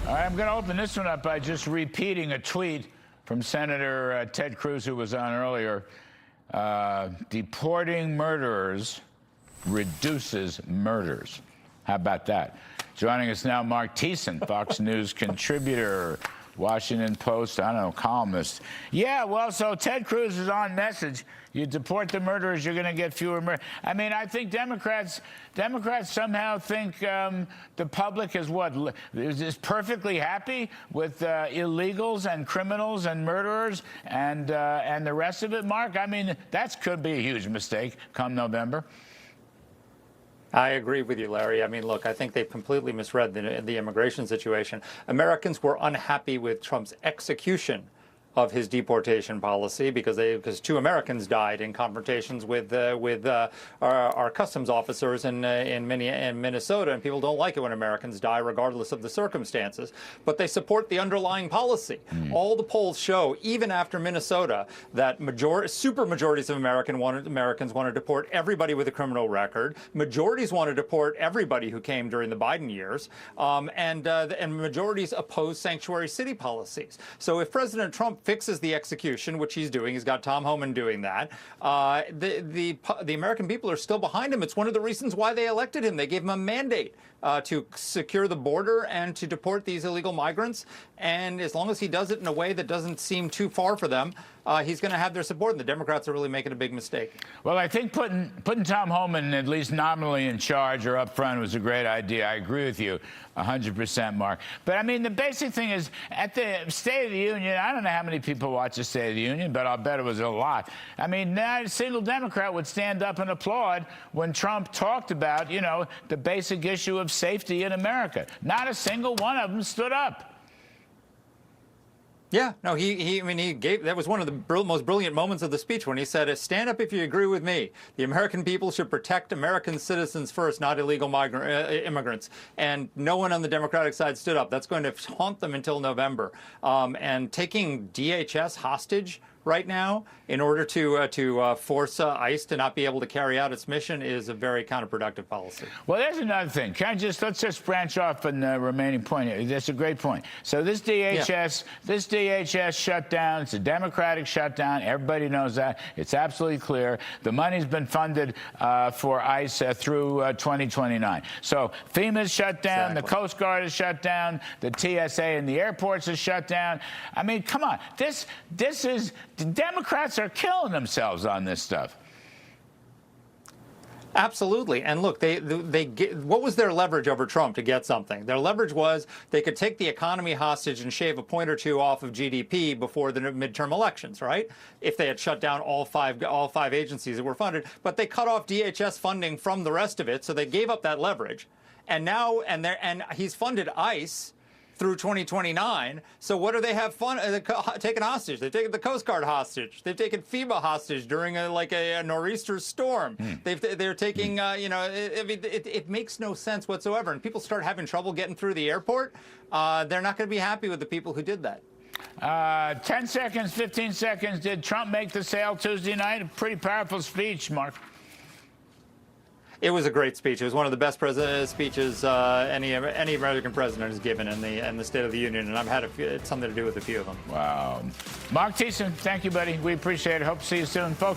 All right, I'm going to open this one up by just repeating a tweet from Senator Ted Cruz, who was on earlier. Deporting murderers reduces murders. How about that? Joining us now, Marc Thiessen, Fox News contributor, Washington Post, I don't know, columnist. Yeah, well, so Ted Cruz is on message. You deport the murderers, you're going to get fewer murders. I mean, I think Democrats somehow think the public is perfectly happy with illegals and criminals and murderers and the rest of it, Mark. I mean, that could be a huge mistake come November. I agree with you, Larry. I mean, look, I think they've completely misread the immigration situation. Americans were unhappy with Trump's execution of his deportation policy because 2 Americans died in confrontations with our customs officers in Minnesota, and people don't like it when Americans die, regardless of the circumstances. But they support the underlying policy. All the polls show, even after Minnesota, that super majorities of Americans want to deport everybody with a criminal record. Majorities want to deport everybody who came during the Biden years, and majorities oppose sanctuary city policies. So if President Trump fixes the execution, which he's doing, he's got Tom Homan doing that, the American people are still behind him. It's one of the reasons why they elected him. They gave him a mandate to secure the border and to deport these illegal migrants. And as long as he does it in a way that doesn't seem too far for them, he's going to have their support. And the Democrats are really making a big mistake. Well, I think putting Tom Homan at least nominally in charge or up front was a great idea. I agree with you 100%, Mark. But, I mean, the basic thing is, at the State of the Union, I don't know how many people watch the State of the Union, but I'll bet it was a lot. I mean, not a single Democrat would stand up and applaud when Trump talked about, you know, the basic issue of safety in America. Not a single one of them stood up. Yeah, no, he gave, that was one of the most brilliant moments of the speech when he said, stand up if you agree with me. The American people should protect American citizens first, not illegal immigrants. And no one on the Democratic side stood up. That's going to haunt them until November. And taking DHS hostage right now in order to force ICE to not be able to carry out its mission is a very counterproductive policy. Well, there's another thing. Let's just branch off on the remaining point here. That's a great point. So this DHS shutdown, it's a Democratic shutdown. Everybody knows that. It's absolutely clear. The money's been funded for ICE through 2029. So FEMA's shut down, The Coast Guard is shut down, the TSA and the airports are shut down. I mean, come on. This is... The Democrats are killing themselves on this stuff. Absolutely. And look, what was their leverage over Trump to get something? Their leverage was they could take the economy hostage and shave a point or two off of GDP before the midterm elections, right? If they had shut down all five agencies that were funded, but they cut off DHS funding from the rest of it, so they gave up that leverage. And now, and he's funded ICE through 2029. So what do they have fun taken hostage? They've taken the Coast Guard hostage. They've taken FEMA hostage during a nor'easter storm. They're taking, it makes no sense whatsoever. And people start having trouble getting through the airport. They're not going to be happy with the people who did that. 10 seconds, 15 seconds. Did Trump make the sale Tuesday night? A pretty powerful speech, Mark. It was a great speech. It was one of the best speeches any American president has given in the State of the Union, and I've had something to do with a few of them. Wow. Marc Thiessen, thank you, buddy. We appreciate it. Hope to see you soon, folks.